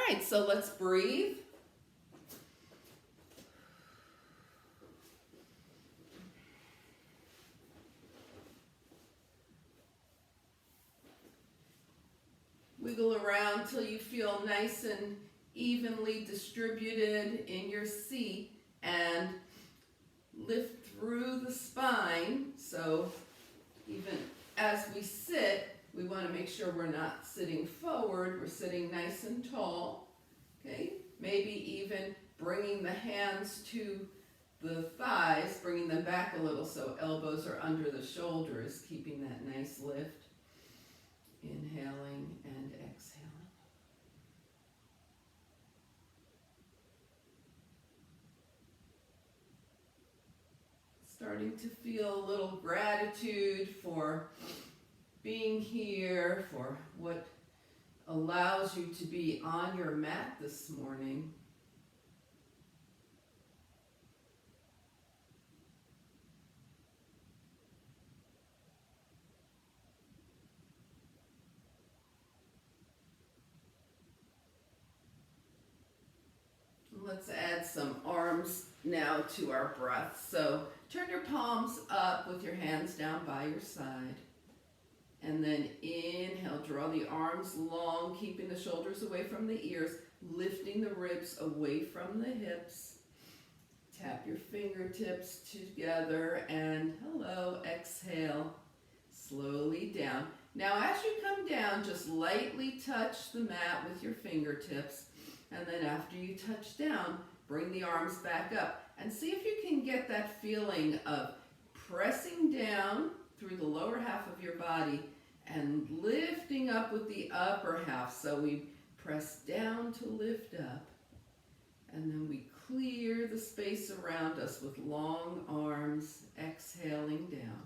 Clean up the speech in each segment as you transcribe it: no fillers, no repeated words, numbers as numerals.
right, so let's breathe. Wiggle around till you feel nice and evenly distributed in your seat, and lift through the spine. So even as we sit, we want to make sure we're not sitting forward, we're sitting nice and tall. Okay, maybe even bringing the hands to the thighs, bringing them back a little so elbows are under the shoulders, keeping that nice lift. Inhaling and exhaling. Starting to feel a little gratitude for being here, for what allows you to be on your mat this morning. Let's add some arms now to our breath. So turn your palms up with your hands down by your side. And then inhale, draw the arms long, keeping the shoulders away from the ears, lifting the ribs away from the hips. Tap your fingertips together and hello, exhale, slowly down. Now as you come down, just lightly touch the mat with your fingertips. And then after you touch down, bring the arms back up and see if you can get that feeling of pressing down through the lower half of your body and lifting up with the upper half. So we press down to lift up, and then we clear the space around us with long arms, exhaling down.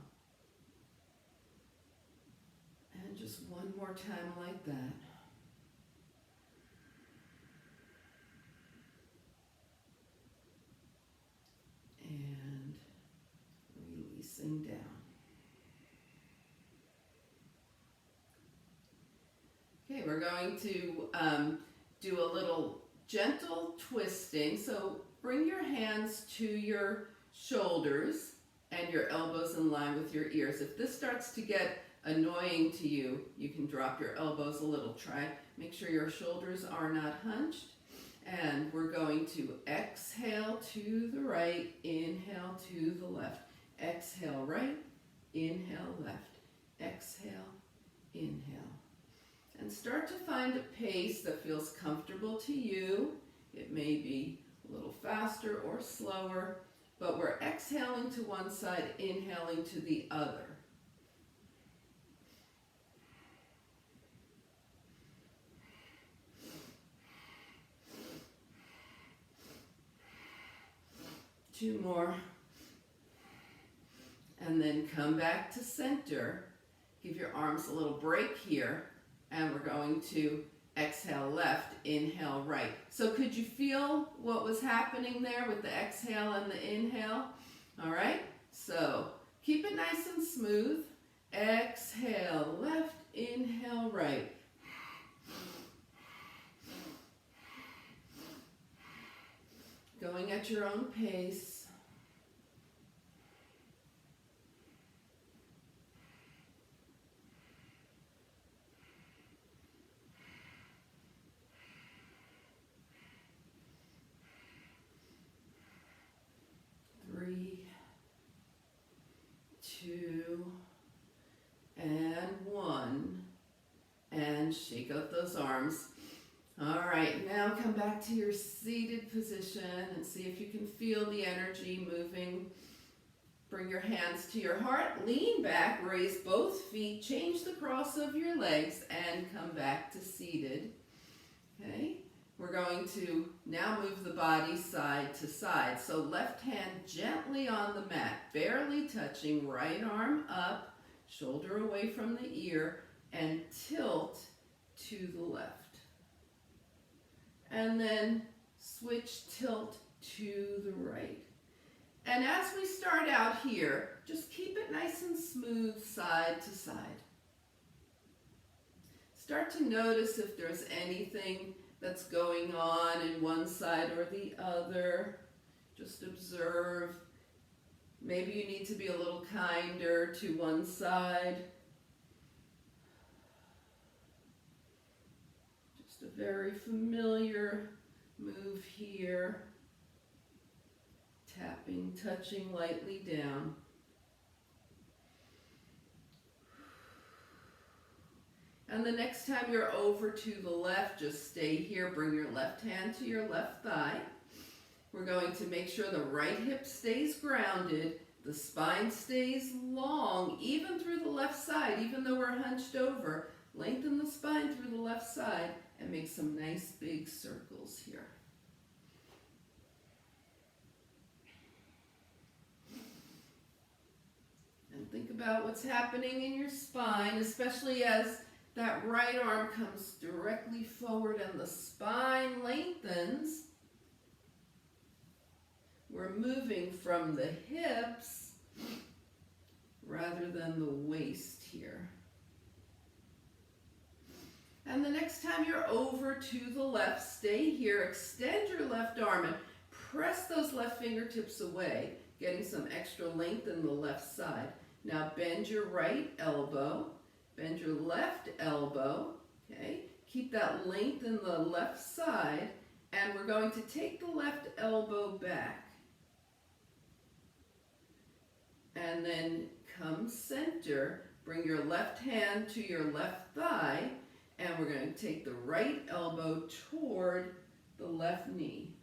And just one more time like that. And releasing down. Okay, we're going to do a little gentle twisting. So bring your hands to your shoulders and your elbows in line with your ears. If this starts to get annoying to you, you can drop your elbows a little. Make sure your shoulders are not hunched. And we're going to exhale to the right, inhale to the left. Exhale right, inhale left. Exhale, inhale. And start to find a pace that feels comfortable to you. It may be a little faster or slower, but we're exhaling to one side, inhaling to the other. Two more. And then come back to center. Give your arms a little break here. And we're going to exhale left, inhale right. So could you feel what was happening there with the exhale and the inhale? All right, so keep it nice and smooth. Exhale left, inhale right. Going at your own pace. Three, two, and one. And shake out those arms. All right, now come back to your seated position and see if you can feel the energy moving. Bring your hands to your heart, lean back, raise both feet, change the cross of your legs, and come back to seated. Okay, we're going to now move the body side to side. So left hand gently on the mat, barely touching, right arm up, shoulder away from the ear, and tilt to the left. And then switch tilt to the right. And as we start out here, just keep it nice and smooth side to side. Start to notice if there's anything that's going on in one side or the other. Just observe. Maybe you need to be a little kinder to one side. Just a very familiar move here. Tapping, touching lightly down. And the next time you're over to the left, just stay here. Bring your left hand to your left thigh. We're going to make sure the right hip stays grounded, the spine stays long, even through the left side, even though we're hunched over. Lengthen the spine through the left side and make some nice big circles here. And think about what's happening in your spine, especially as that right arm comes directly forward and the spine lengthens. We're moving from the hips rather than the waist here. And the next time you're over to the left, stay here, extend your left arm and press those left fingertips away, getting some extra length in the left side. Now bend your right elbow. Bend your left elbow, okay? Keep that length in the left side, and we're going to take the left elbow back. And then come center, bring your left hand to your left thigh, and we're going to take the right elbow toward the left knee.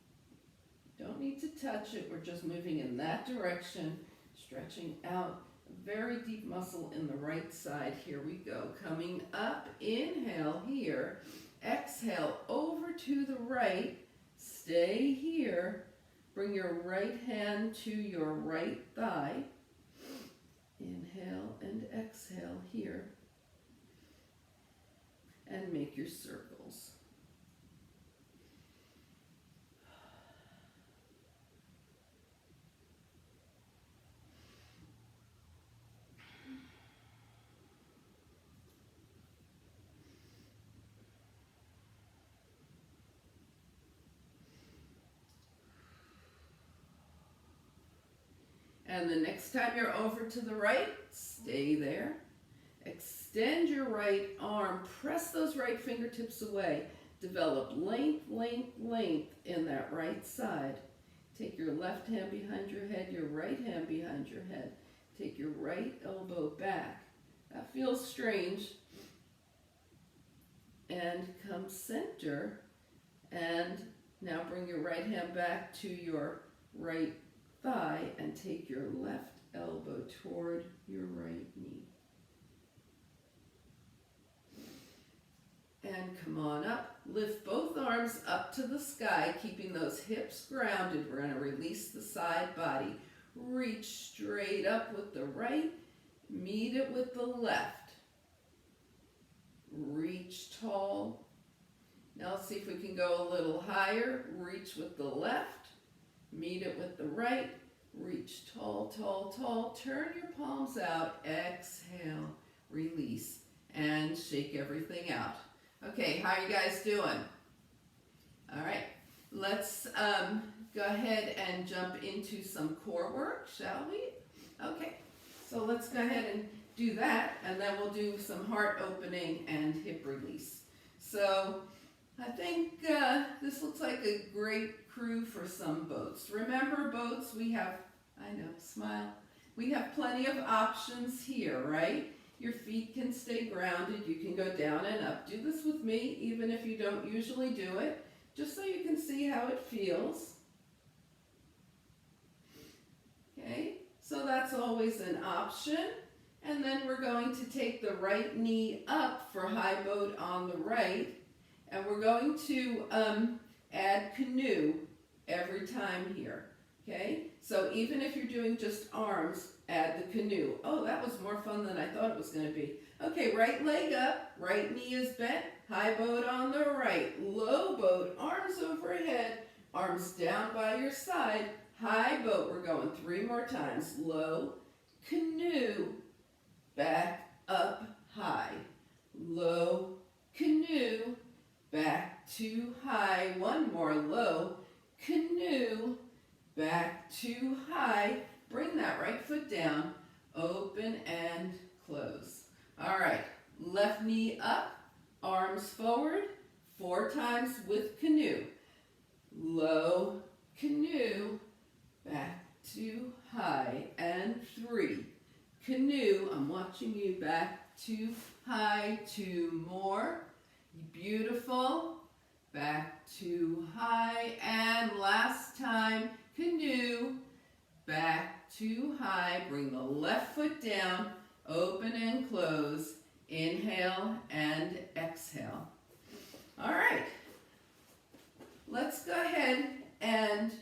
Don't need to touch it, we're just moving in that direction, stretching out. Very deep muscle in the right side. Here we go. Coming up, inhale here. Exhale over to the right. Stay here. Bring your right hand to your right thigh. Inhale and exhale here. And make your circles. And the next time you're over to the right, stay there. Extend your right arm. Press those right fingertips away. Develop length, length, length in that right side. Take your left hand behind your head, your right hand behind your head. Take your right elbow back. That feels strange. And come center. And now bring your right hand back to your right thigh and take your left elbow toward your right knee. And come on up. Lift both arms up to the sky, keeping those hips grounded. We're going to release the side body. Reach straight up with the right. Meet it with the left. Reach tall. Now let's see if we can go a little higher. Reach with the left. Meet it with the right. Reach tall, tall, tall. Turn your palms out. Exhale. Release. And shake everything out. Okay, how are you guys doing? All right, let's go ahead and jump into some core work, shall we? Okay, so let's go ahead and do that, and then we'll do some heart opening and hip release. So I think this looks like a great crew for some boats. Remember boats, we have, I know, smile. We have plenty of options here, right? Your feet can stay grounded. You can go down and up. Do this with me, even if you don't usually do it, just so you can see how it feels. Okay, so that's always an option. And then we're going to take the right knee up for high boat on the right. And we're going to add canoe every time here. Okay, so even if you're doing just arms, add the canoe. Oh, that was more fun than I thought it was going to be. Okay, right leg up, right knee is bent, high boat on the right, low boat, arms overhead, arms down by your side, high boat. We're going 3 more times. Low, canoe, back, up, high, low, canoe, back to high, one more low, canoe, back to high, bring that right foot down, open and close. All right, left knee up, arms forward, 4 times with canoe. Low, canoe, back to high, and 3. Canoe, I'm watching you, back to high, 2 more. Beautiful. Back to high, and last time, canoe, back to high. Bring the left foot down, open and close. Inhale and exhale. All right. Let's go ahead and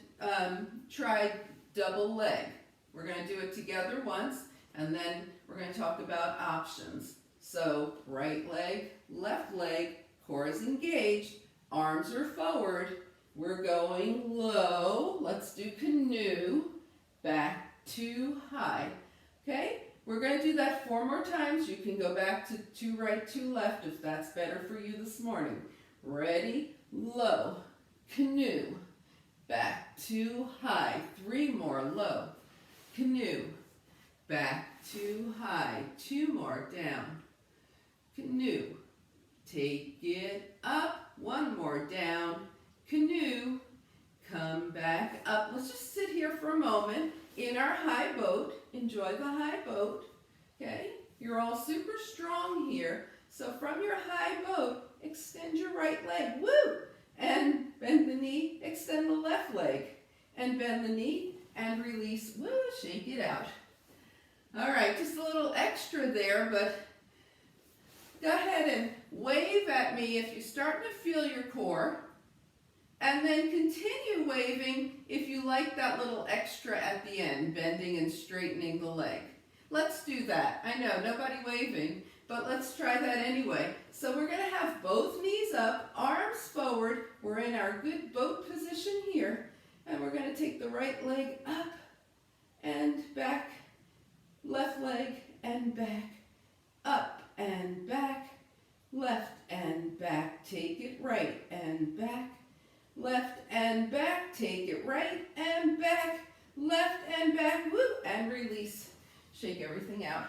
try double leg. We're going to do it together once, and then we're going to talk about options. So right leg, left leg, core is engaged, arms are forward. We're going low. Let's do canoe, back to high. Okay? We're going to do that 4 more times. You can go back to 2 right, 2 left if that's better for you this morning. Ready? Low, canoe, back to high. 3 more, low, canoe, back to high. 2 more, down, canoe, take it up. 1 more, down, canoe, come back up. Let's just sit here for a moment in our high boat. Enjoy the high boat, okay? You're all super strong here. So from your high boat, extend your right leg, woo! And bend the knee, extend the left leg. And bend the knee and release, woo, shake it out. All right, just a little extra there, but go ahead and wave at me if you're starting to feel your core. And then continue waving if you like that little extra at the end, bending and straightening the leg. Let's do that. I know, nobody waving, but let's try that anyway. So we're going to have both knees up, arms forward. We're in our good boat position here. And we're going to take the right leg up and back, left leg and back, up and back, left and back. Take it right and back. Left and back, take it right and back, left and back, woo, and release. Shake everything out.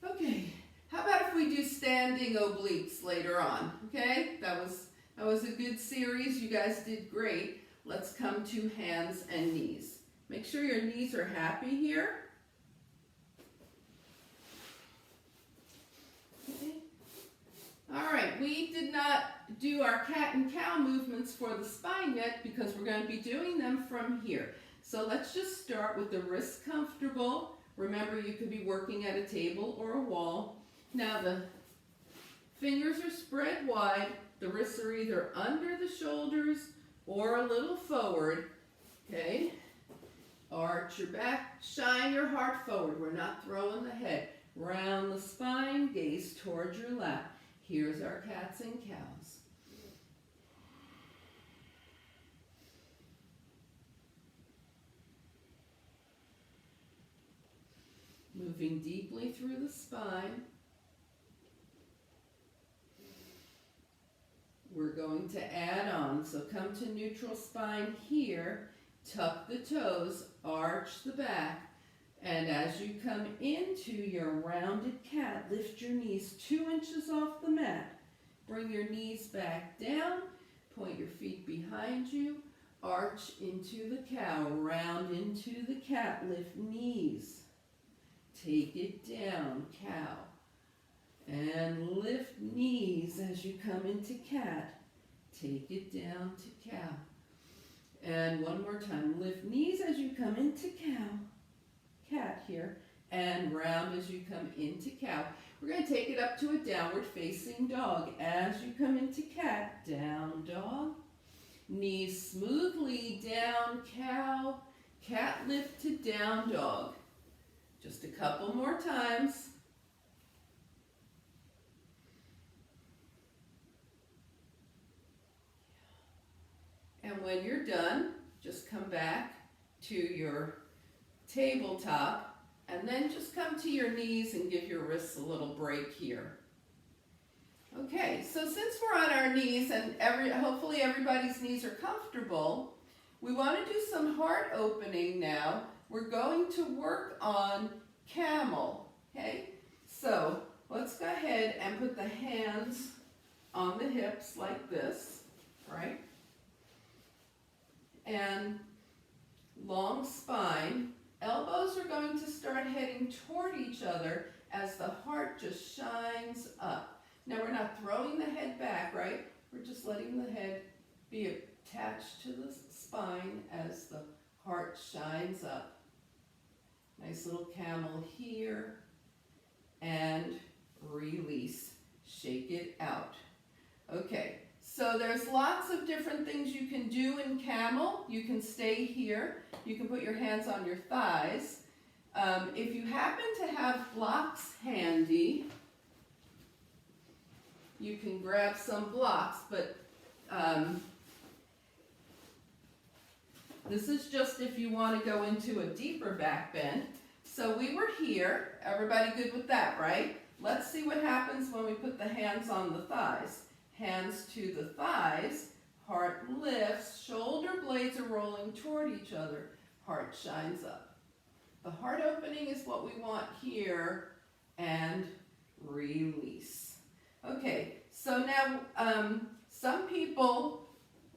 Okay, how about if we do standing obliques later on, okay? That was a good series, you guys did great. Let's come to hands and knees. Make sure your knees are happy here. Okay. All right, we did not do our cat and cow movements for the spine yet because we're going to be doing them from here. So let's just start with the wrists comfortable. Remember, you could be working at a table or a wall. Now the fingers are spread wide. The wrists are either under the shoulders or a little forward. Okay? Arch your back, shine your heart forward. We're not throwing the head. Round the spine, gaze towards your lap. Here's our cats and cows. Moving deeply through the spine. We're going to add on. So come to neutral spine here. Tuck the toes, arch the back. And as you come into your rounded cat, lift your knees 2 inches off the mat. Bring your knees back down. Point your feet behind you. Arch into the cow. Round into the cat. Lift knees. Take it down, cow. And lift knees as you come into cat. Take it down to cow. And one more time. Lift knees as you come into cow. Cat here, and round as you come into cow. We're going to take it up to a downward facing dog. As you come into cat, down dog. Knees smoothly down cow. Cat lift to down dog. Just a couple more times. And when you're done, just come back to your tabletop, and then just come to your knees and give your wrists a little break here. Okay, so since we're on our knees and hopefully everybody's knees are comfortable, we want to do some heart opening now. We're going to work on Camel, okay? So let's go ahead and put the hands on the hips like this, right? And long spine. Elbows are going to start heading toward each other as the heart just shines up. Now we're not throwing the head back, right? We're just letting the head be attached to the spine as the heart shines up. Nice little camel here. And release. Shake it out. Okay, so there's lots of different things you can do in camel. You can stay here. You can put your hands on your thighs. If you happen to have blocks handy, you can grab some blocks, but this is just if you want to go into a deeper back bend. So we were here. Everybody good with that, right? Let's see what happens when we put the hands on the thighs. Hands to the thighs, heart lifts, shoulder blades are rolling toward each other, heart shines up. The heart opening is what we want here, and release. Okay, so now some people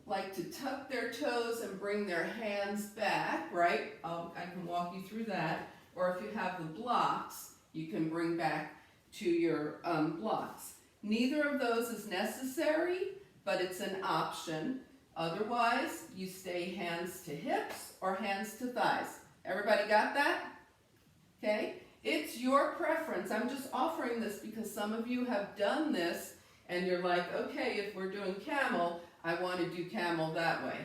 like to tuck their toes and bring their hands back, right? I can walk you through that. Or if you have the blocks, you can bring back to your blocks. Neither of those is necessary, but it's an option. Otherwise, you stay hands to hips or hands to thighs. Everybody got that? Okay? It's your preference. I'm just offering this because some of you have done this and you're like, okay, if we're doing camel, I want to do camel that way.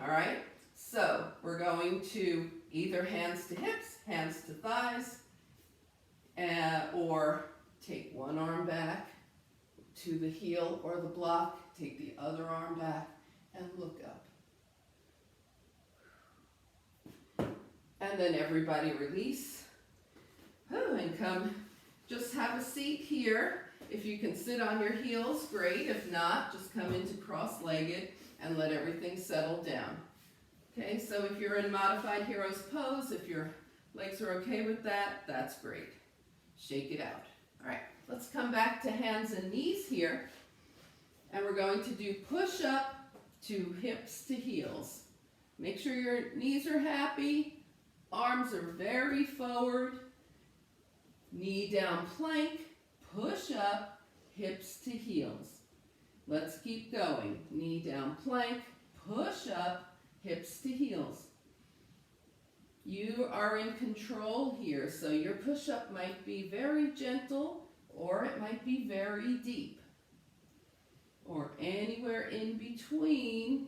All right? So we're going to either hands to hips, hands to thighs, or take one arm back to the heel or the block, take the other arm back and look up. And then everybody release. And come, just have a seat here. If you can sit on your heels, great. If not, just come into cross-legged and let everything settle down. Okay, so if you're in modified hero's pose, if your legs are okay with that, that's great. Shake it out. All right, let's come back to hands and knees here. And we're going to do push-up to hips to heels. Make sure your knees are happy. Arms are very forward. Knee down plank, push up, hips to heels. Let's keep going. Knee down plank, push up, hips to heels. You are in control here, so your push-up might be very gentle or it might be very deep. Or anywhere in between.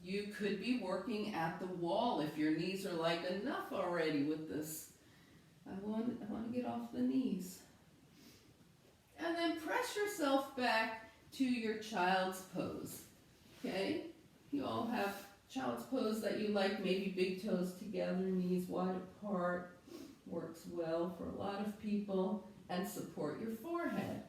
You could be working at the wall if your knees are like enough already with this. I want to get off the knees. And then press yourself back to your child's pose. Okay? You all have child's pose that you like, maybe big toes together, knees wide apart. Works well for a lot of people. And support your forehead.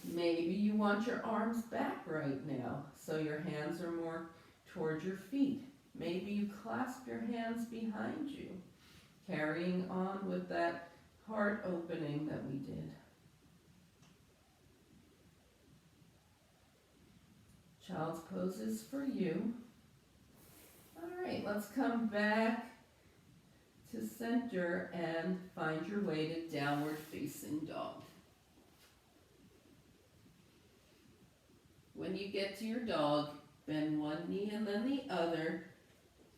Maybe you want your arms back right now, so your hands are more towards your feet. Maybe you clasp your hands behind you. Carrying on with that heart opening that we did. Child's pose is for you. All right, let's come back to center and find your way to downward facing dog. When you get to your dog, bend one knee and then the other.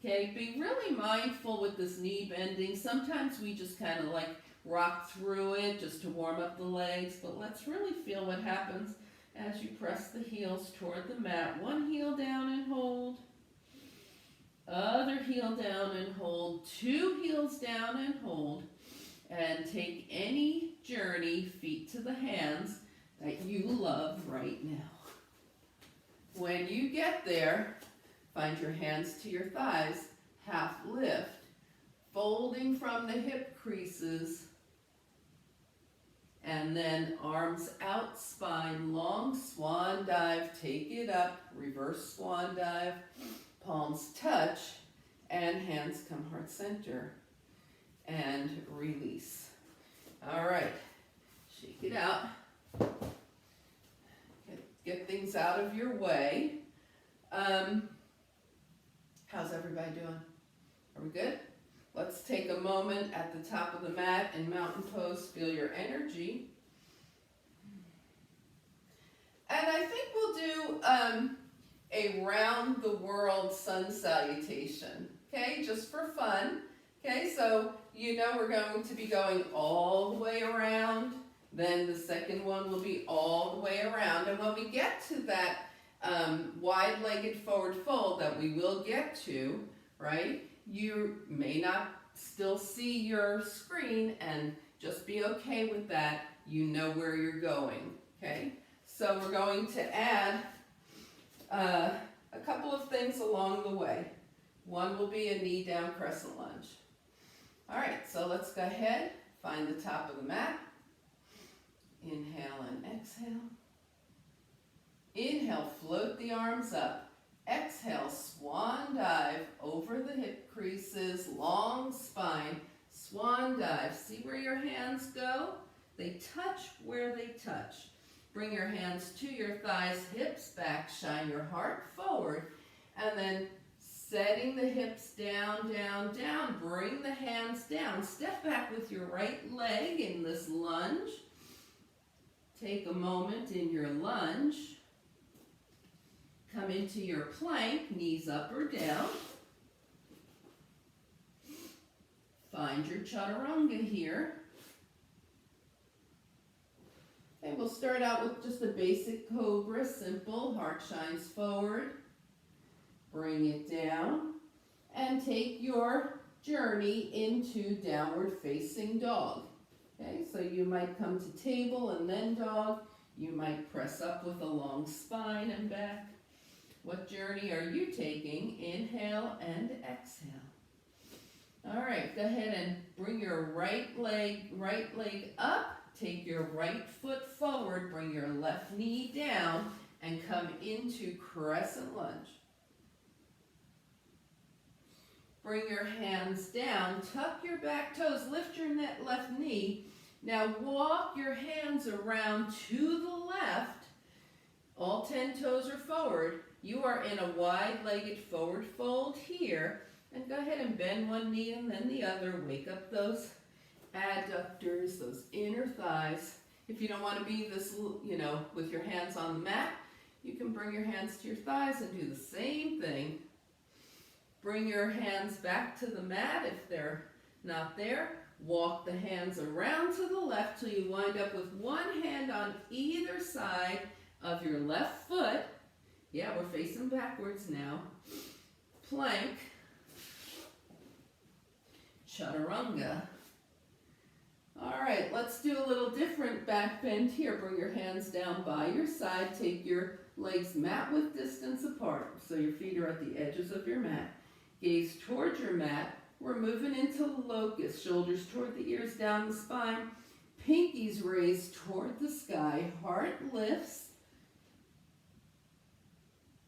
Okay, be really mindful with this knee bending. Sometimes we just kind of like rock through it just to warm up the legs, but let's really feel what happens as you press the heels toward the mat. One heel down and hold. Other heel down and hold. Two heels down and hold. And take any journey, feet to the hands, that you love right now. When you get there, find your hands to your thighs, half lift, folding from the hip creases, And then arms out, spine long, swan dive, take it up, reverse swan dive, palms touch, and hands come heart center. And release. All right, shake it out. Get things out of your way. How's everybody doing? Are we good? Let's take a moment at the top of the mat in mountain pose, feel your energy. And I think we'll do a round the world sun salutation, okay, just for fun. Okay, so you know we're going to be going all the way around, then the second one will be all the way around, and when we get to that wide-legged forward fold that we will get to, right, you may not still see your screen, and just be okay with that. You know where you're going, okay? So we're going to add a couple of things along the way. One will be a knee down crescent lunge. All right, so let's go ahead, find the top of the mat. Inhale and exhale. Inhale, float the arms up. Exhale, swan dive over the hip creases, long spine, swan dive. See where your hands go? They touch where they touch. Bring your hands to your thighs, hips back, shine your heart forward, and then setting the hips down, down, down. Bring the hands down. Step back with your right leg in this lunge. Take a moment in your lunge. Come into your plank, knees up or down. Find your Chaturanga here. And we'll start out with just a basic Cobra, simple, heart shines forward. Bring it down and take your journey into downward facing dog. Okay, so you might come to table and then dog. You might press up with a long spine and back. What journey are you taking? Inhale and exhale. All right, go ahead and bring your right leg up. Take your right foot forward. Bring your left knee down and come into crescent lunge. Bring your hands down, tuck your back toes, lift your left knee. Now walk your hands around to the left. All 10 toes are forward. You are in a wide-legged forward fold here. And go ahead and bend one knee and then the other. Wake up those adductors, those inner thighs. If you don't want to be this, with your hands on the mat, you can bring your hands to your thighs and do the same thing. Bring your hands back to the mat if they're not there. Walk the hands around to the left till you wind up with one hand on either side of your left foot. Yeah, we're facing backwards now. Plank. Chaturanga. All right, let's do a little different back bend here. Bring your hands down by your side. Take your legs mat width distance apart. So your feet are at the edges of your mat. Gaze towards your mat. We're moving into locust. Shoulders toward the ears, down the spine. Pinkies raised toward the sky. Heart lifts.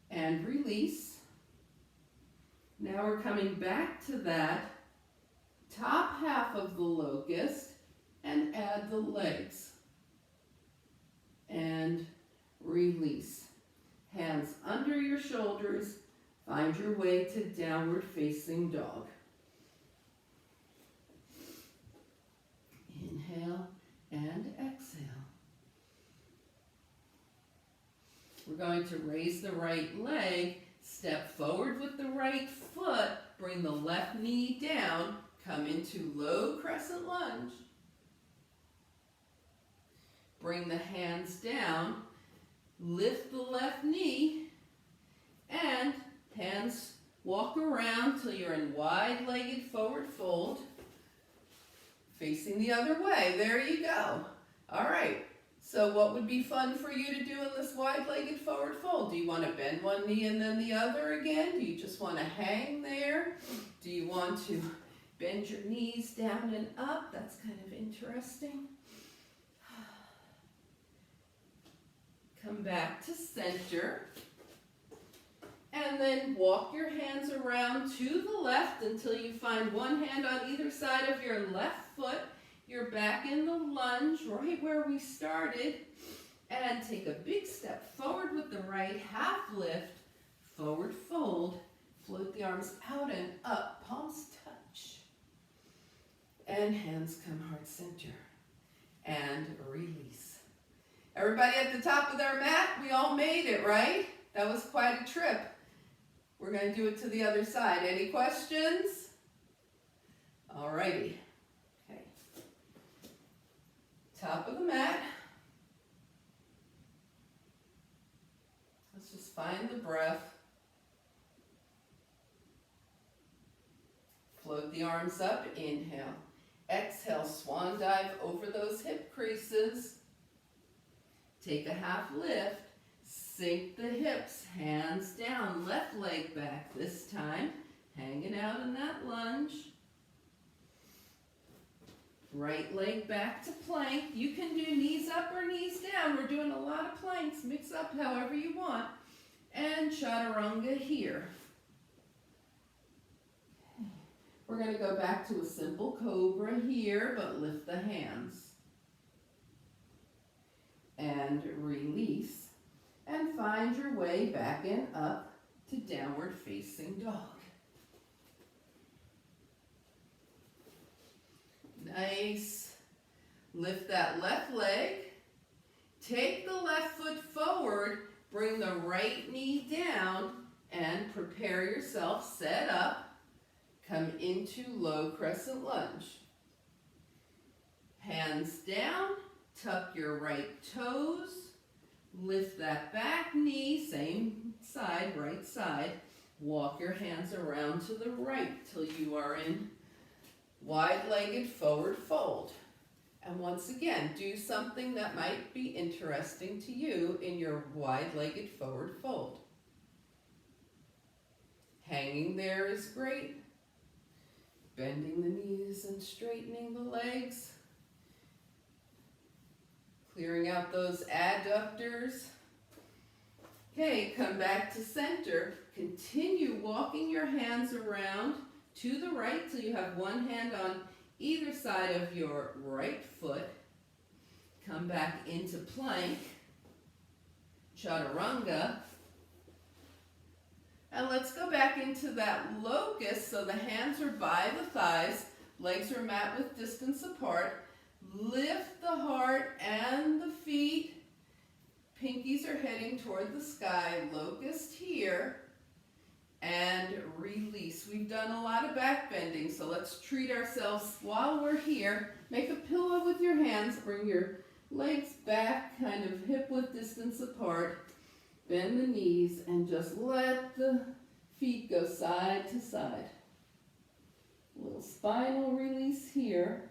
And release. Now we're coming back to that top half of the locust and add the legs. And release. Hands under your shoulders. Find your way to downward facing dog. Inhale and exhale. We're going to raise the right leg, step forward with the right foot, bring the left knee down, come into low crescent lunge. Bring the hands down, lift the left knee, and hands walk around till you're in wide-legged forward fold, facing the other way. There you go. All right. So what would be fun for you to do in this wide-legged forward fold? Do you want to bend one knee and then the other again? Do you just want to hang there? Do you want to bend your knees down and up? That's kind of interesting. Come back to center. And then walk your hands around to the left until you find one hand on either side of your left foot. You're back in the lunge, right where we started. And take a big step forward with the right, half lift, forward fold. Float the arms out and up, palms touch. And hands come heart center. And release. Everybody at the top of their mat, we all made it, right? That was quite a trip. We're going to do it to the other side. Any questions? All righty. Okay. Top of the mat. Let's just find the breath. Float the arms up. Inhale. Exhale, swan dive over those hip creases. Take a half lift. Sink the hips, hands down, left leg back this time, hanging out in that lunge. Right leg back to plank. You can do knees up or knees down. We're doing a lot of planks. Mix up however you want. And Chaturanga here. We're going to go back to a simple Cobra here, but lift the hands. And release. And find your way back and up to downward facing dog. Nice. Lift that left leg. Take the left foot forward. Bring the right knee down and prepare yourself. Set up. Come into low crescent lunge. Hands down. Tuck your right toes. Lift that back knee, same side, right side. Walk your hands around to the right till you are in wide-legged forward fold. And once again, do something that might be interesting to you in your wide-legged forward fold. Hanging there is great. Bending the knees and straightening the legs. Clearing out those adductors. Okay, come back to center. Continue walking your hands around to the right till you have one hand on either side of your right foot. Come back into plank. Chaturanga. And let's go back into that locust so the hands are by the thighs. Legs are mat width distance apart. Lift the heart and the feet. Pinkies are heading toward the sky. Locust here. And release. We've done a lot of back bending, so let's treat ourselves while we're here. Make a pillow with your hands. Bring your legs back, kind of hip width distance apart. Bend the knees and just let the feet go side to side. A little spinal release here.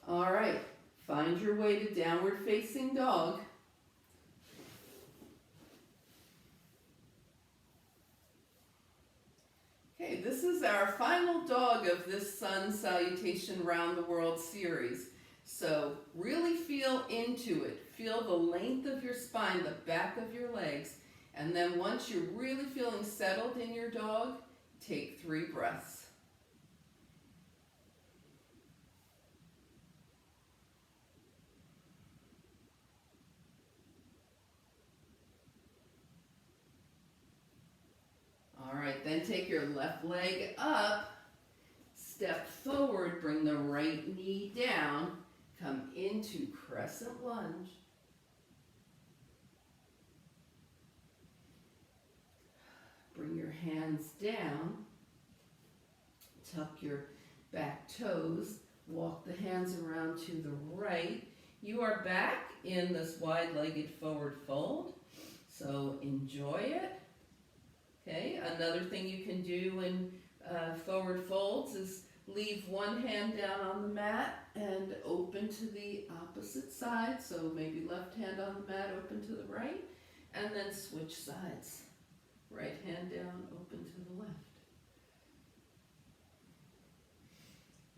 All right, find your way to downward facing dog. Okay, this is our final dog of this Sun Salutation Round the World series. So really feel into it. Feel the length of your spine, the back of your legs. And then once you're really feeling settled in your dog, take 3 breaths. All right, then take your left leg up, step forward, bring the right knee down, come into Crescent Lunge. Bring your hands down, tuck your back toes, walk the hands around to the right. You are back in this wide-legged forward fold, so enjoy it. Okay, another thing you can do in forward folds is leave one hand down on the mat and open to the opposite side. So maybe left hand on the mat, open to the right, and then switch sides. Right hand down, open to the left.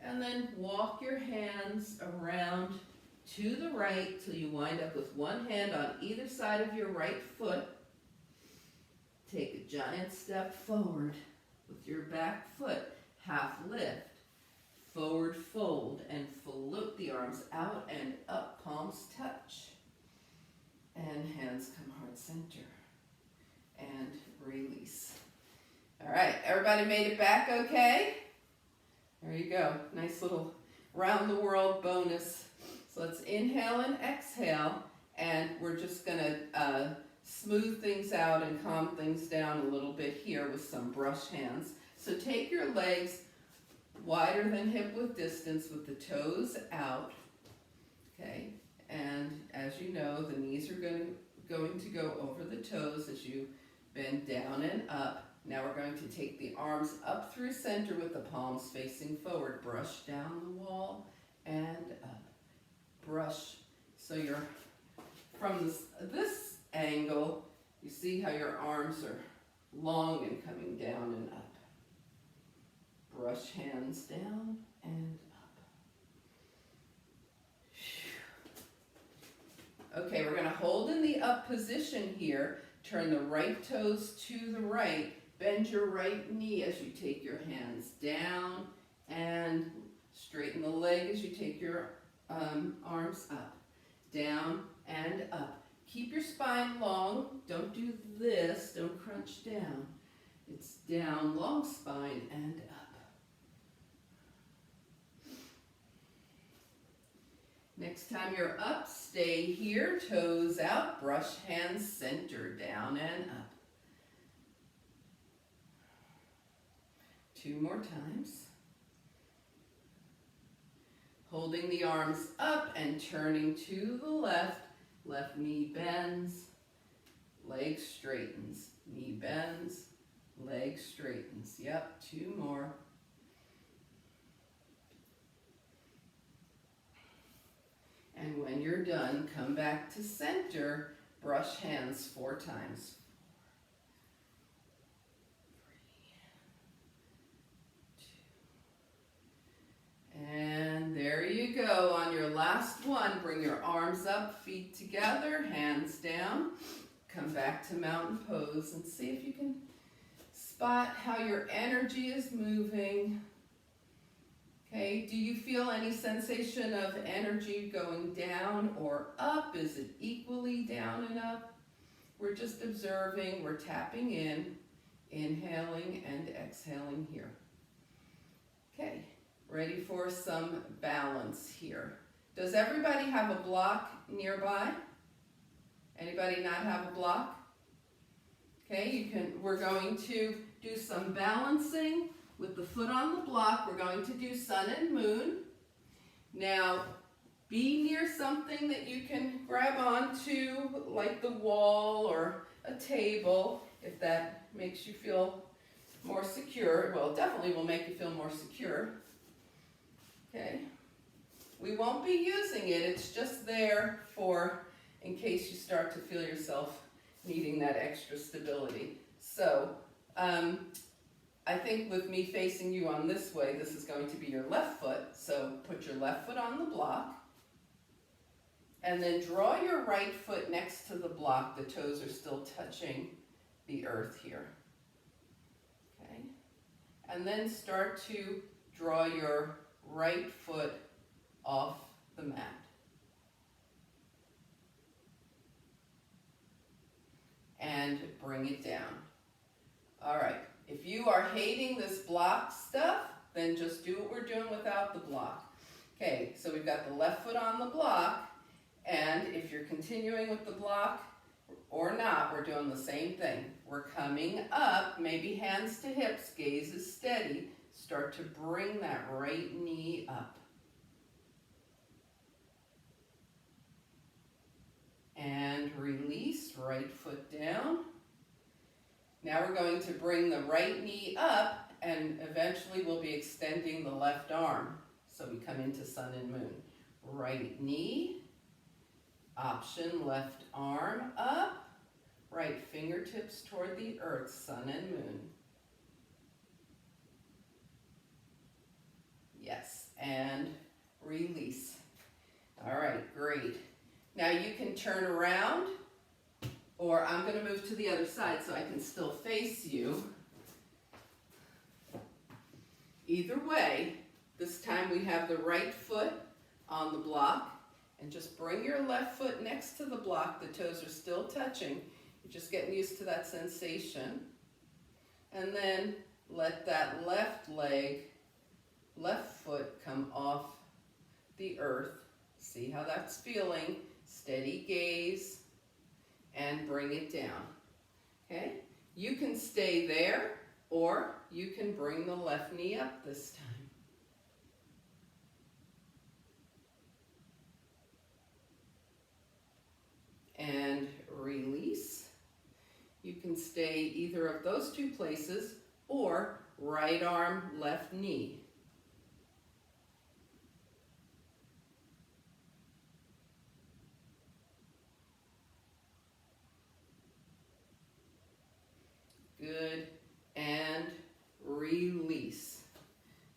And then walk your hands around to the right till you wind up with one hand on either side of your right foot. Take a giant step forward with your back foot, half lift, forward fold, and float the arms out and up, palms touch. And hands come heart center. And release. All right, everybody made it back okay? There you go. Nice little round the world bonus. So let's inhale and exhale, and we're just going to smooth things out and calm things down a little bit here with some brush hands. So take your legs wider than hip width distance with the toes out, okay? And as you know, the knees are going to go over the toes as you bend down and up. Now we're going to take the arms up through center with the palms facing forward. Brush down the wall and up. Brush. So you're from this angle, you see how your arms are long and coming down and up. Brush hands down and up. Okay, we're going to hold in the up position here. Turn the right toes to the right. Bend your right knee as you take your hands down and straighten the leg as you take your arms up. Down and up. Keep your spine long. Don't do this. Don't crunch down. It's down, long spine, and up. Next time you're up, stay here, toes out, brush hands center, down and up. 2 more times. Holding the arms up and turning to the left. Left knee bends, leg straightens. Knee bends, leg straightens. Yep, 2 more. And when you're done, come back to center, brush hands 4 times. 4, 3, 2. And there you go. On your last one, bring your arms up, feet together, hands down. Come back to mountain pose and see if you can spot how your energy is moving. Okay, do you feel any sensation of energy going down or up? Is it equally down and up? We're just observing, we're tapping in, inhaling and exhaling here. Okay, ready for some balance here. Does everybody have a block nearby? Anybody not have a block? Okay, we're going to do some balancing. With the foot on the block, we're going to do sun and moon. Now, be near something that you can grab onto, like the wall or a table, if that makes you feel more secure. Well, it definitely will make you feel more secure. Okay. We won't be using it. It's just there for in case you start to feel yourself needing that extra stability. So, I think with me facing you on this way, this is going to be your left foot. So put your left foot on the block. And then draw your right foot next to the block. The toes are still touching the earth here. Okay. And then start to draw your right foot off the mat. And bring it down. All right. If you are hating this block stuff, then just do what we're doing without the block. Okay, so we've got the left foot on the block, and if you're continuing with the block or not, we're doing the same thing. We're coming up, maybe hands to hips, gaze is steady. Start to bring that right knee up. And release, right foot down. Now we're going to bring the right knee up, and eventually we'll be extending the left arm. So we come into sun and moon. Right knee, option left arm up, right fingertips toward the earth, sun and moon. Yes, and release. All right, great. Now you can turn around, or I'm going to move to the other side so I can still face you. Either way, this time we have the right foot on the block, and just bring your left foot next to the block. The toes are still touching. You're just getting used to that sensation. And then let that left leg, left foot come off the earth. See how that's feeling. Steady gaze and bring it down. Okay? You can stay there, or you can bring the left knee up this time. And release. You can stay either of those two places, or right arm, left knee. Good, and release.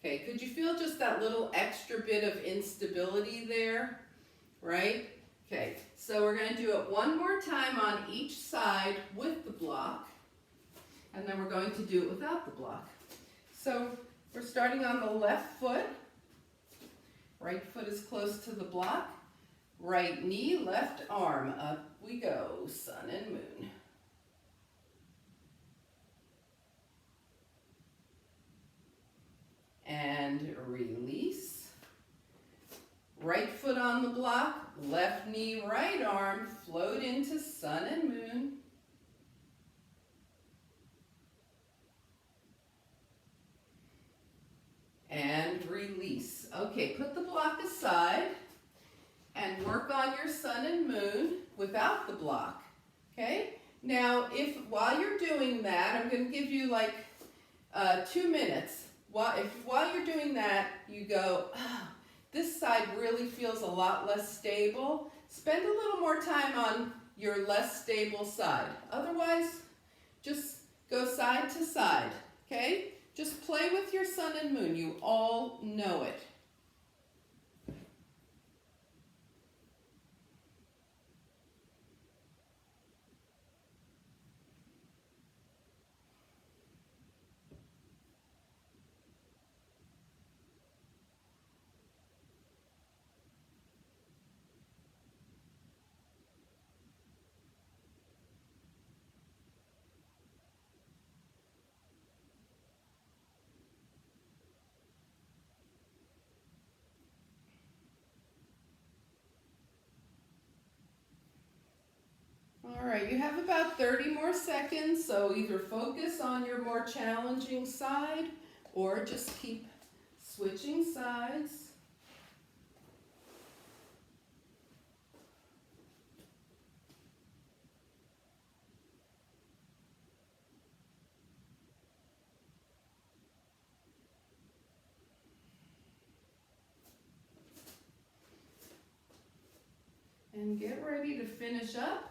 Okay, could you feel just that little extra bit of instability there, right? Okay, so we're going to do it one more time on each side with the block, and then we're going to do it without the block. So we're starting on the left foot. Right foot is close to the block. Right knee, left arm. Up we go, sun and moon. And release. Right foot on the block, left knee, right arm, float into sun and moon. And release. Okay, put the block aside and work on your sun and moon without the block. Okay? Now, while you're doing that, I'm going to give you like 2 minutes. While you're doing that, you go, this side really feels a lot less stable. Spend a little more time on your less stable side. Otherwise, just go side to side, okay? Just play with your sun and moon. You all know it. All right, you have about 30 more seconds, so either focus on your more challenging side or just keep switching sides. And get ready to finish up.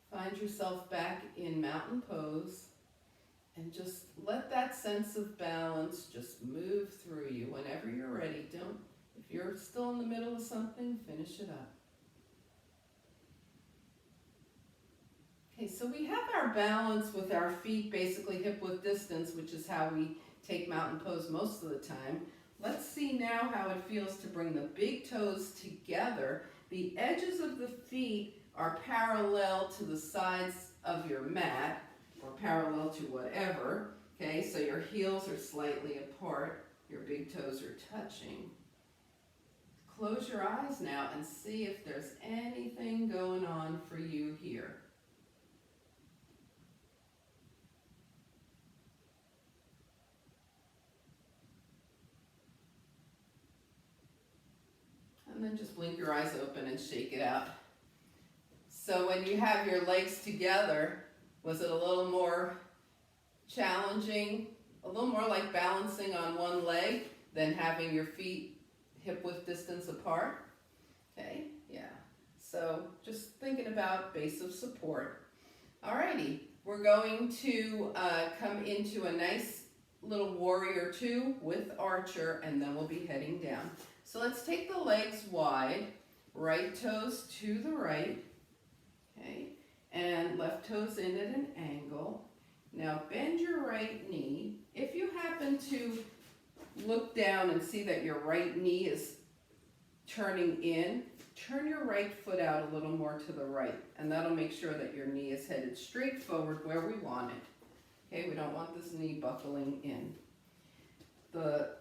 Find yourself back in mountain pose, and just let that sense of balance just move through you whenever you're ready. If you're still in the middle of something, finish it up. Okay, so we have our balance with our feet basically hip width distance, which is how we take mountain pose most of the time. Let's see now how it feels to bring the big toes together. The edges of the feet are parallel to the sides of your mat, or parallel to whatever, okay? So your heels are slightly apart, your big toes are touching. Close your eyes now and see if there's anything going on for you here. And then just blink your eyes open and shake it out. So when you have your legs together, was it a little more challenging, a little more like balancing on one leg than having your feet hip width distance apart? Okay, yeah. So just thinking about base of support. Alrighty, we're going to come into a nice little warrior two with archer, and then we'll be heading down. So let's take the legs wide, right toes to the right, okay, and left toes in at an angle. Now bend your right knee. If you happen to look down and see that your right knee is turning in, turn your right foot out a little more to the right, and that'll make sure that your knee is headed straight forward where we want it. Okay, we don't want this knee buckling in. The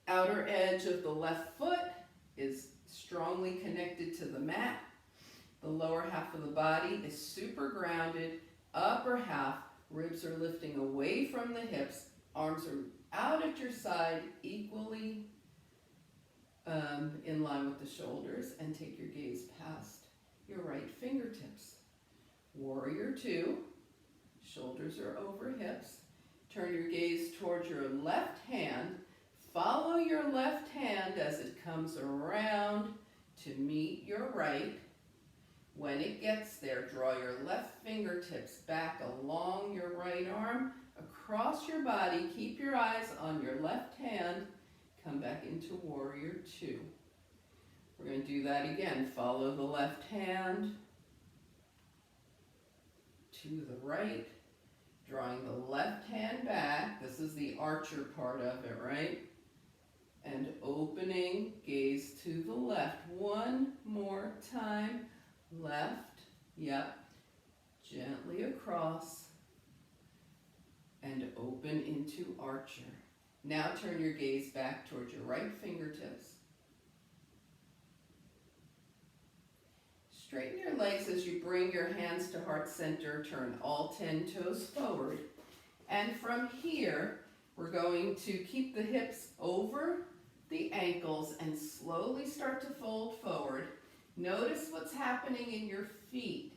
outer edge of the left foot is strongly connected to the mat. The lower half of the body is super grounded. Upper half, ribs are lifting away from the hips. Arms are out at your side, equally in line with the shoulders, and take your gaze past your right fingertips. Warrior two, shoulders are over hips. Turn your gaze towards your left hand. Follow your left hand as it comes around to meet your right. When it gets there, draw your left fingertips back along your right arm, across your body. Keep your eyes on your left hand. Come back into warrior two. We're going to do that again. Follow the left hand to the right, drawing the left hand back. This is the archer part of it, right? And opening, gaze to the left. One more time. Left, yep. Gently across and open into archer. Now turn your gaze back towards your right fingertips. Straighten your legs as you bring your hands to heart center. Turn all 10 toes forward. And from here, we're going to keep the hips over the ankles and slowly start to fold forward. Notice what's happening in your feet.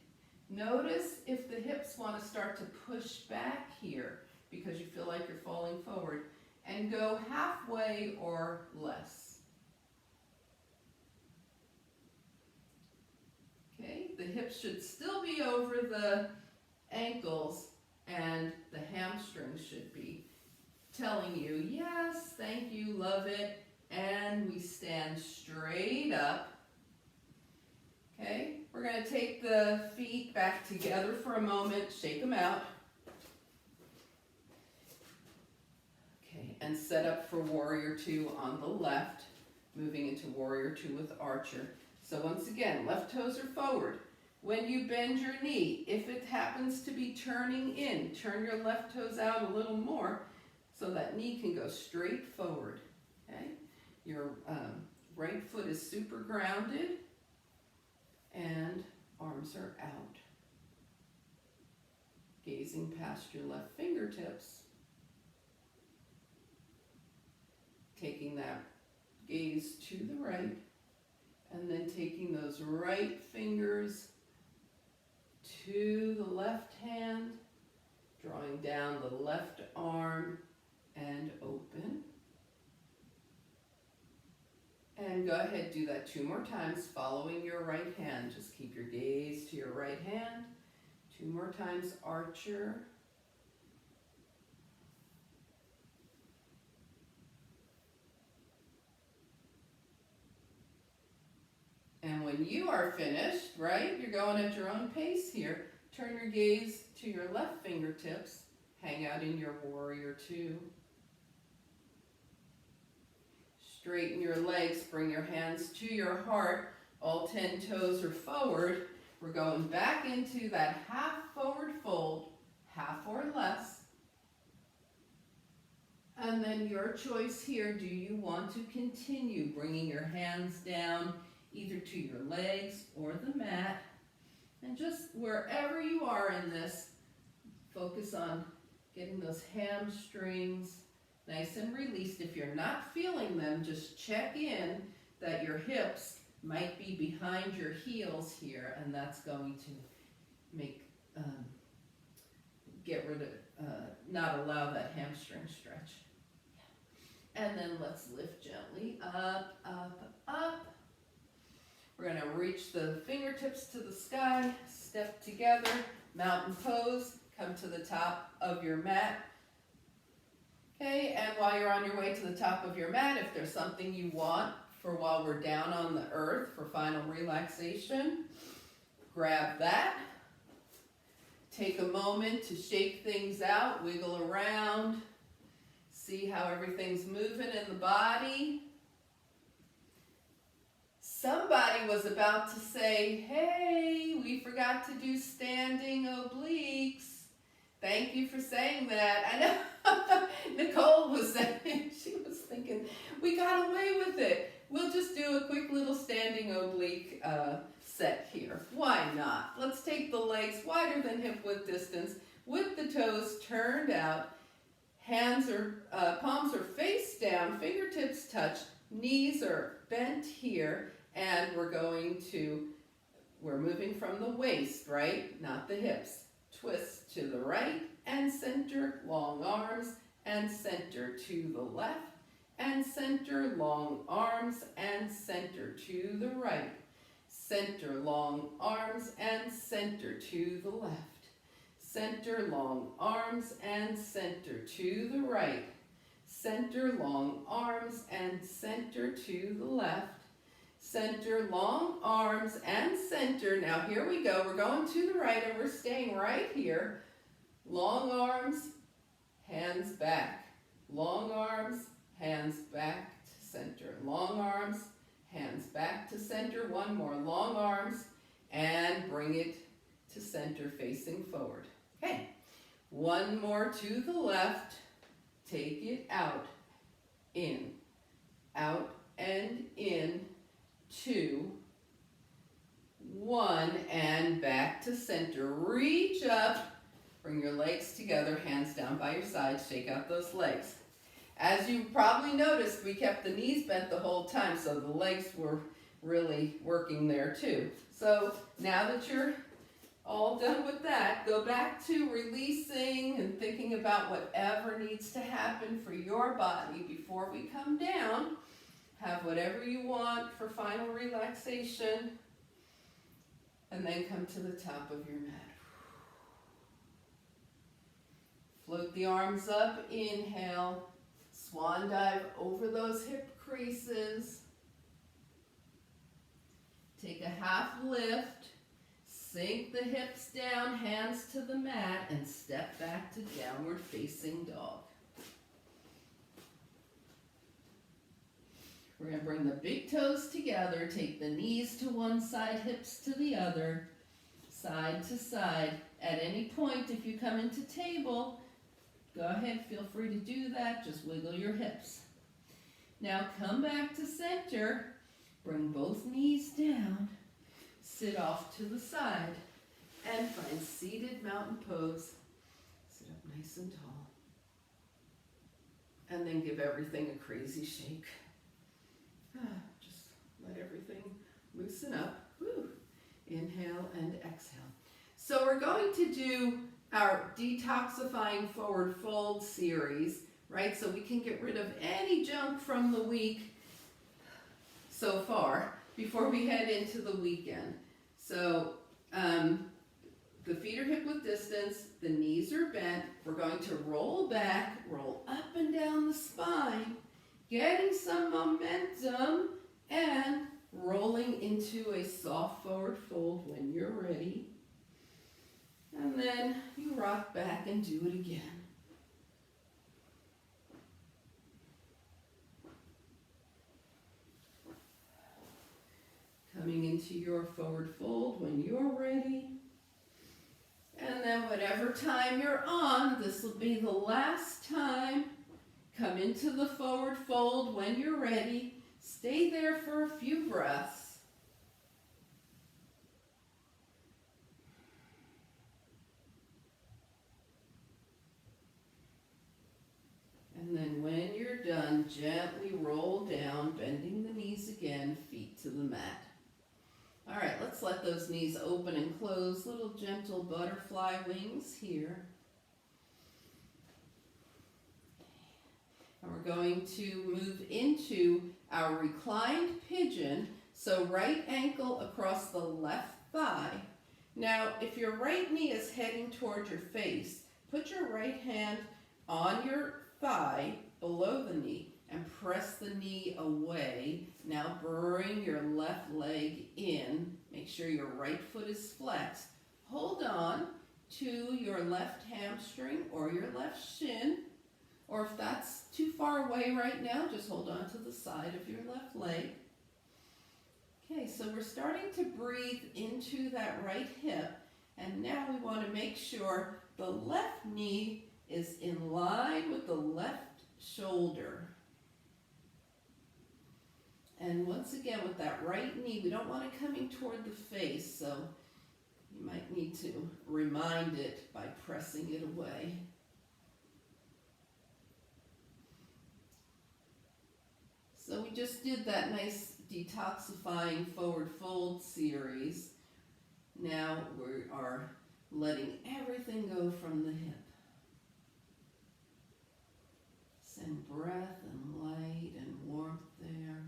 Notice if the hips want to start to push back here because you feel like you're falling forward. And go halfway or less. Okay, the hips should still be over the ankles, and the hamstrings should be telling you, yes, thank you, love it. And we stand straight up. Okay, we're going to take the feet back together for a moment, shake them out. Okay, and set up for warrior two on the left, moving into warrior two with archer. So once again, left toes are forward. When you bend your knee, if it happens to be turning in, turn your left toes out a little more so that knee can go straight forward. Okay, your right foot is super grounded. And arms are out. Gazing past your left fingertips. Taking that gaze to the right. And then taking those right fingers to the left hand. Drawing down the left arm and open. And go ahead, do that 2 more times, following your right hand. Just keep your gaze to your right hand. 2 more times, archer. And when you are finished, right, you're going at your own pace here. Turn your gaze to your left fingertips. Hang out in your warrior two. Straighten your legs, bring your hands to your heart. All 10 toes are forward. We're going back into that half forward fold, half or less. And then your choice here, do you want to continue bringing your hands down either to your legs or the mat? And just wherever you are in this, focus on getting those hamstrings nice and released. If you're not feeling them, just check in that your hips might be behind your heels here, and that's going to make, get rid of, not allow that hamstring stretch. And then let's lift gently up, up, up. We're going to reach the fingertips to the sky, step together, mountain pose, come to the top of your mat. Okay, and while you're on your way to the top of your mat, if there's something you want for while we're down on the earth for final relaxation, grab that. Take a moment to shake things out, wiggle around, see how everything's moving in the body. Somebody was about to say, hey, we forgot to do standing obliques. Thank you for saying that. I know Nicole was saying, she was thinking, we got away with it. We'll just do a quick little standing oblique set here. Why not? Let's take the legs wider than hip width distance with the toes turned out. Hands are, palms are face down, fingertips touch, knees are bent here, and we're moving from the waist, right? Not the hips. Twist to the right and center, long arms, and center to the left, and center, long arms, and center to the right. Center, long arms, and center to the left. Center, long arms, and center to the right. Center, long arms, and center to the left. Center, long arms, and center. Now here we go. We're going to the right and we're staying right here. Long arms, hands back. Long arms, hands back to center. Long arms, hands back to center. One more. Long arms, and bring it to center facing forward. Okay. One more to the left. Take it out. In. Out and in. 2, 1, and back to center. Reach up, bring your legs together, hands down by your side, shake out those legs. As you probably noticed, we kept the knees bent the whole time, so the legs were really working there too. So now that you're all done with that, go back to releasing and thinking about whatever needs to happen for your body before we come down. Have whatever you want for final relaxation, and then come to the top of your mat. Float the arms up, inhale, swan dive over those hip creases. Take a half lift, sink the hips down, hands to the mat, and step back to downward facing dog. We're going to bring the big toes together, take the knees to one side, hips to the other, side to side. At any point, if you come into table, go ahead, feel free to do that. Just wiggle your hips. Now come back to center, bring both knees down, sit off to the side, and find seated mountain pose. Sit up nice and tall. And then give everything a crazy shake. Just let everything loosen up. Woo. Inhale and exhale. So we're going to do our Detoxifying Forward Fold series, right? So we can get rid of any junk from the week so far before we head into the weekend. So the feet are hip width distance, the knees are bent. We're going to roll back, roll up and down the spine, getting some momentum, and rolling into a soft forward fold when you're ready. And then you rock back and do it again. Coming into your forward fold when you're ready. And then whatever time you're on, this will be the last time. Come into the forward fold when you're ready. Stay there for a few breaths. And then when you're done, gently roll down, bending the knees again, feet to the mat. All right, let's let those knees open and close. Little gentle butterfly wings here. And we're going to move into our reclined pigeon. So right ankle across the left thigh. Now, if your right knee is heading toward your face, put your right hand on your thigh below the knee and press the knee away. Now bring your left leg in. Make sure your right foot is flexed. Hold on to your left hamstring or your left shin. Or if that's too far away right now, just hold on to the side of your left leg. Okay, so we're starting to breathe into that right hip. And now we want to make sure the left knee is in line with the left shoulder. And once again, with that right knee, we don't want it coming toward the face, so you might need to remind it by pressing it away. So we just did that nice detoxifying forward fold series. Now we are letting everything go from the hip. Send breath and light and warmth there.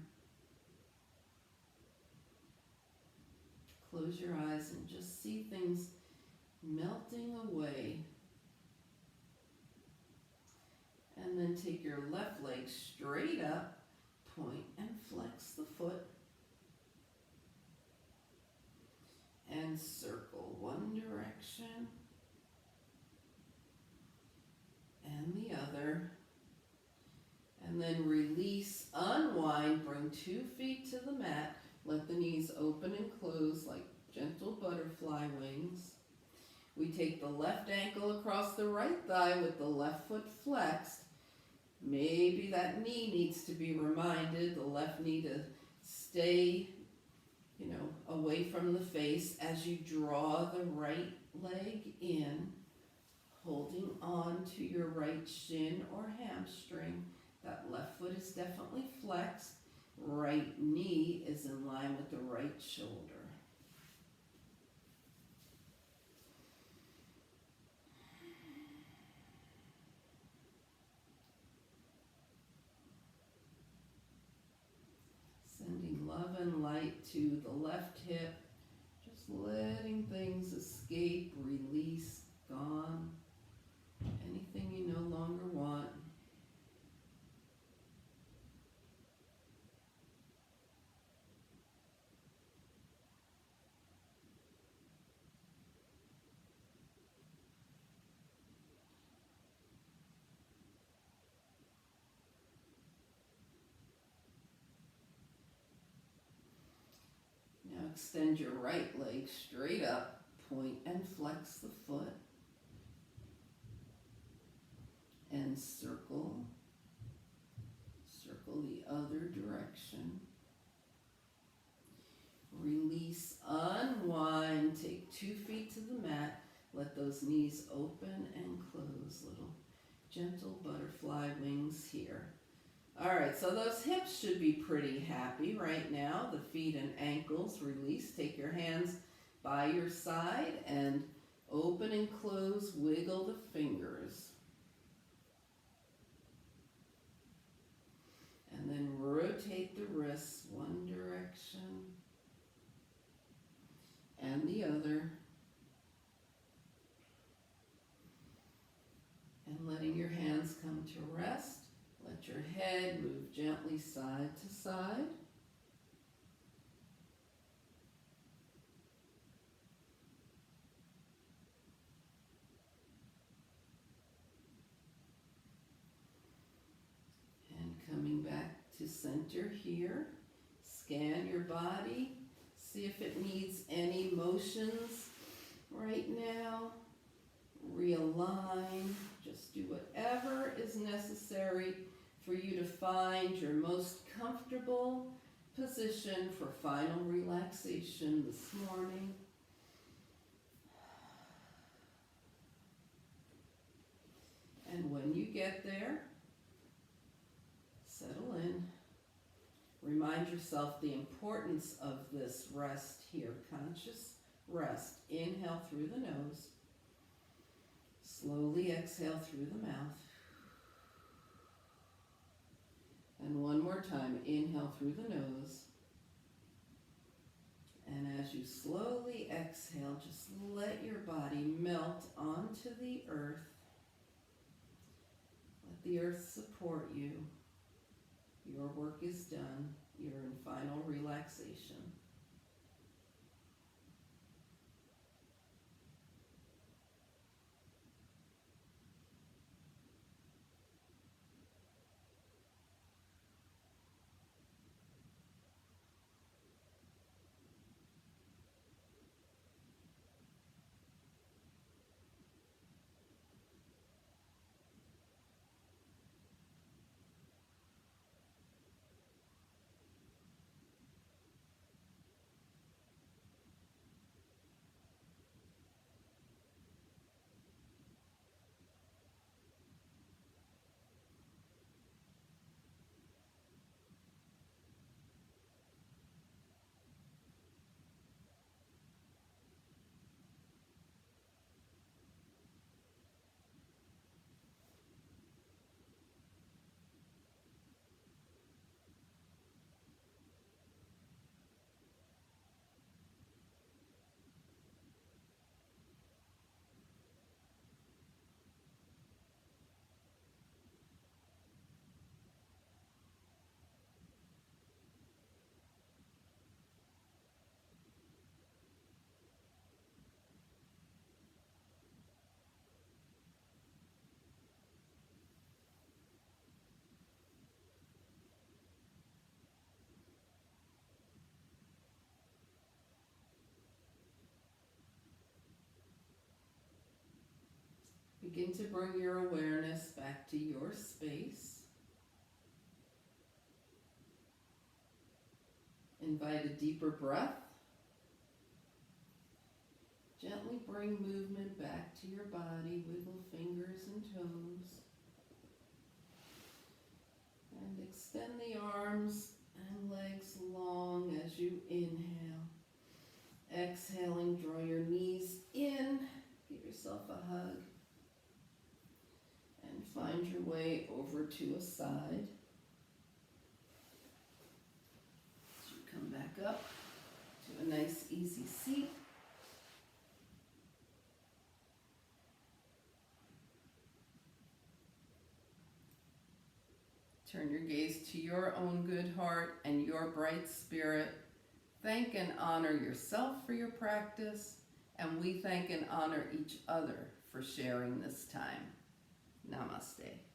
Close your eyes and just see things melting away. And then take your left leg straight up, point and flex the foot. And circle one direction and the other. And then release, unwind, bring 2 feet to the mat. Let the knees open and close like gentle butterfly wings. We take the left ankle across the right thigh with the left foot flexed. Maybe that knee needs to be reminded, the left knee to stay, away from the face as you draw the right leg in, holding on to your right shin or hamstring. That left foot is definitely flexed. Right knee is in line with the right shoulder. Sending love and light to the left hip, just letting things escape, release, gone. Anything you no longer want. Extend your right leg straight up, point and flex the foot, and circle the other direction. Release, unwind, take 2 feet to the mat, let those knees open and close, little gentle butterfly wings here. All right, so those hips should be pretty happy right now. The feet and ankles release. Take your hands by your side and open and close. Wiggle the fingers. And then rotate the wrists one direction and the other. And letting your hands come to rest. Let your head move gently side to side. And coming back to center here. Scan your body. See if it needs any motions right now. Realign. Just do whatever is necessary for you to find your most comfortable position for final relaxation this morning. And when you get there, settle in. Remind yourself the importance of this rest here, conscious rest. Inhale through the nose. Slowly exhale through the mouth. And one more time, inhale through the nose. And as you slowly exhale, just let your body melt onto the earth. Let the earth support you. Your work is done. You're in final relaxation. Begin to bring your awareness back to your space. Invite a deeper breath. Gently bring movement back to your body. Wiggle fingers and toes. And extend the arms and legs long as you inhale. Exhaling, draw your knees in. Give yourself a hug. And find your way over to a side. As you come back up to a nice easy seat. Turn your gaze to your own good heart and your bright spirit. Thank and honor yourself for your practice, and we thank and honor each other for sharing this time. Namaste.